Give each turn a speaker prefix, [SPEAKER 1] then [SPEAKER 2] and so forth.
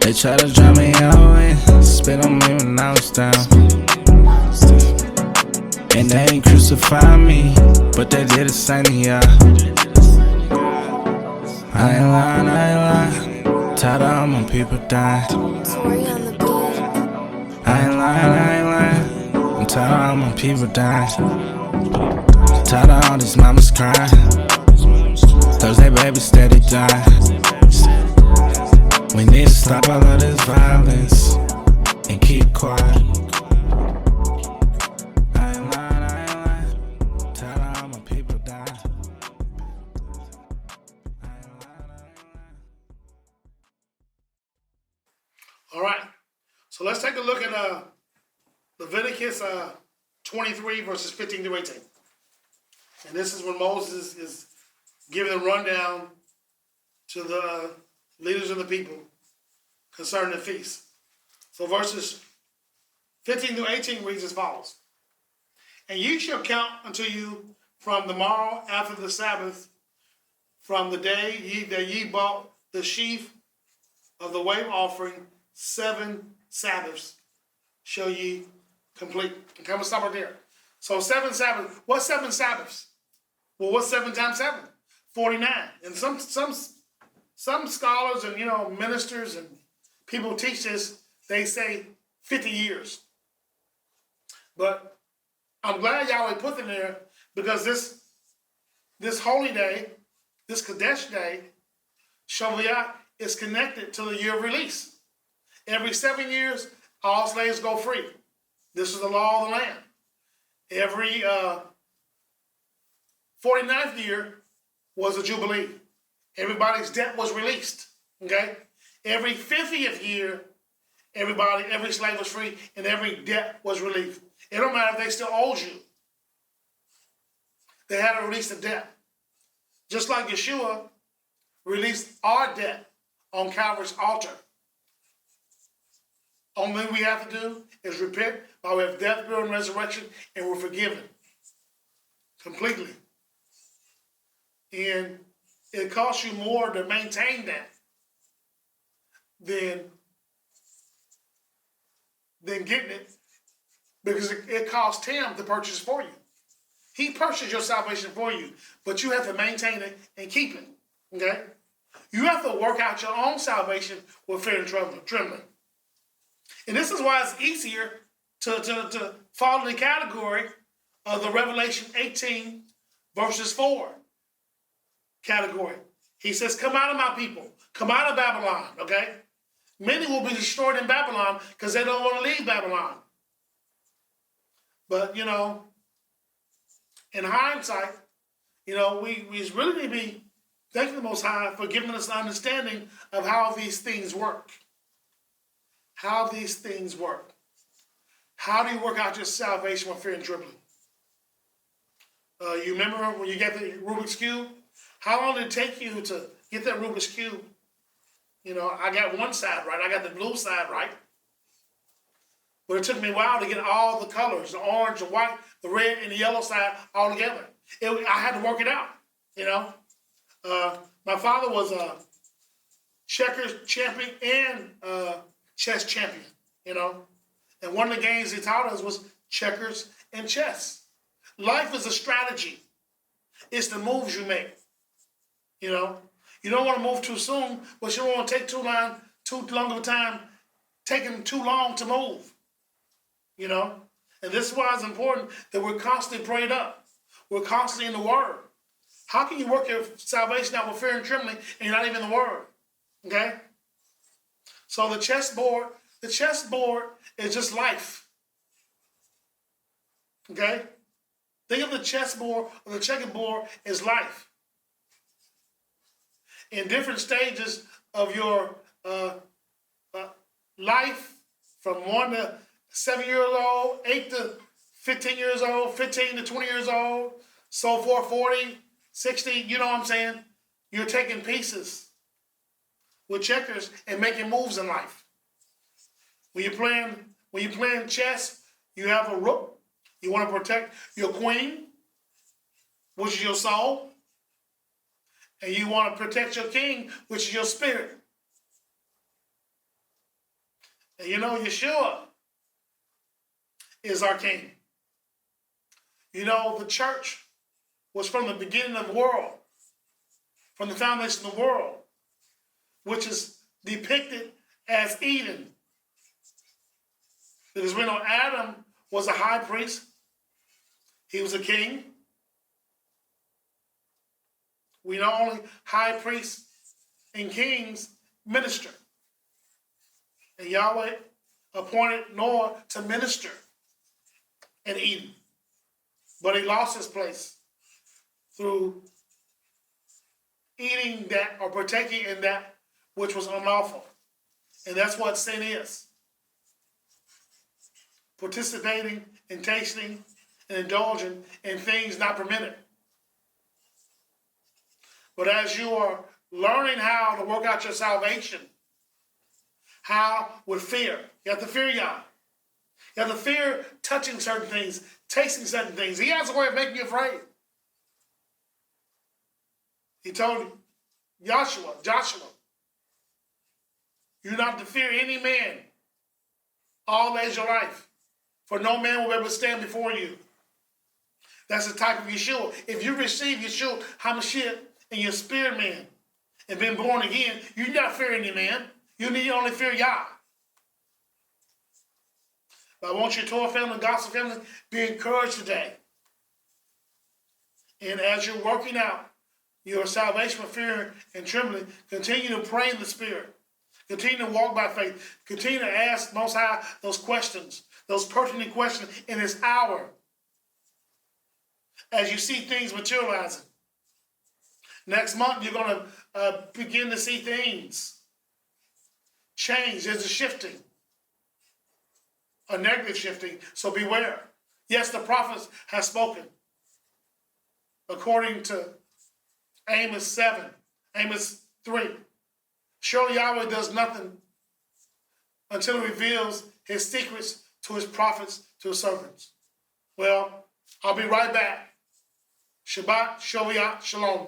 [SPEAKER 1] They try to drop me away, spit on me when I was down. And they ain't crucify me, but they did the same to y'all. I ain't lying, I ain't lying. Tired of all my people dying. I ain't lying, I ain't lying. I'm tired of all my people dying. Tired of all these mamas crying. Thursday baby steady dying. We need to stop all of this violence and keep quiet. I ain't lying. Tired of all my people dying.
[SPEAKER 2] All right, so let's take a look at Leviticus 23 verses 15 to 18. And this is when Moses is giving a rundown to the leaders of the people concerning the feast. So verses 15 to 18 reads as follows. And ye shall count unto you from the morrow after the Sabbath, from the day that ye bought the sheaf of the wave offering, 7 Sabbaths shall ye complete. Okay, I'm going to stop right there. So 7 Sabbaths. What's 7 Sabbaths? Well, what's 7 times 7? 49. And some scholars and ministers and people teach this, they say 50 years. But I'm glad Yahweh put them there because this holy day, this Kadesh day, Shavuot, is connected to the year of release. Every 7 years, all slaves go free. This is the law of the land. Every 49th year was a jubilee. Everybody's debt was released. Okay? Every 50th year, every slave was free, and every debt was relieved. It don't matter if they still owed you. They had to release the debt. Just like Yeshua released our debt on Calvary's altar. Only thing we have to do is repent by way of death, burial, and resurrection, and we're forgiven completely. And it costs you more to maintain that than getting it, because it cost him to purchase for you. He purchased your salvation for you, but you have to maintain it and keep it. Okay? You have to work out your own salvation with fear and trembling. And this is why it's easier to fall in the category of the Revelation 18 verses 4 category. He says, come out of my people. Come out of Babylon, okay? Many will be destroyed in Babylon because they don't want to leave Babylon. But, in hindsight, we really need to be thanking the Most High for giving us an understanding of how these things work. How these things work. How do you work out your salvation with fear and trembling? You remember when you get the Rubik's Cube? How long did it take you to get that Rubik's Cube? I got one side right. I got the blue side right. But it took me a while to get all the colors, the orange, the white, the red, and the yellow side all together. I had to work it out, My father was a checkers champion and chess champion, And one of the games he taught us was checkers and chess. Life is a strategy. It's the moves you make, You don't want to move too soon, but you don't want to take too long of a time, taking too long to move, And this is why it's important that we're constantly prayed up. We're constantly in the Word. How can you work your salvation out with fear and trembling and you're not even in the Word? Okay? So the chessboard is just life. Okay? Think of the chessboard or the checkerboard as life. In different stages of your life, from 1 to 7 years old, 8 to 15 years old, 15 to 20 years old, so forth, 40, 60, you know what I'm saying? You're taking pieces with checkers and making moves in life. When you're playing chess, you have a rook. You want to protect your queen, which is your soul. And you want to protect your king, which is your spirit. And you know, Yeshua is our King. You know, the church was from the beginning of the world, from the foundation of the world, which is depicted as Eden. Because we know Adam was a high priest. He was a king. We know only high priests and kings minister. And Yahweh appointed Noah to minister in Eden. But he lost his place through eating that or partaking in that which was unlawful. And that's what sin is. Participating and tasting and indulging in things not permitted. But as you are learning how to work out your salvation, how with fear, you have to fear God. You have to fear touching certain things, tasting certain things. He has a way of making you afraid. He told Joshua, you're not to fear any man all days of your life, for no man will be able to stand before you. That's the type of Yeshua. If you receive Yeshua HaMashiach in your spirit man and been born again, you not fear any man. You need only fear Yah. But I want you, Torah family, Gospel family, be encouraged today. And as you're working out your salvation with fear and trembling, continue to pray in the Spirit. Continue to walk by faith. Continue to ask Most High those questions, those pertinent questions in this hour as you see things materializing. Next month, you're going to begin to see things change. There's a shifting, a negative shifting, so beware. Yes, the prophets have spoken. According to Amos 7, Amos 3, surely Yahweh does nothing until he reveals his secrets to his prophets, to his servants. Well, I'll be right back. Shabbat, Shalom.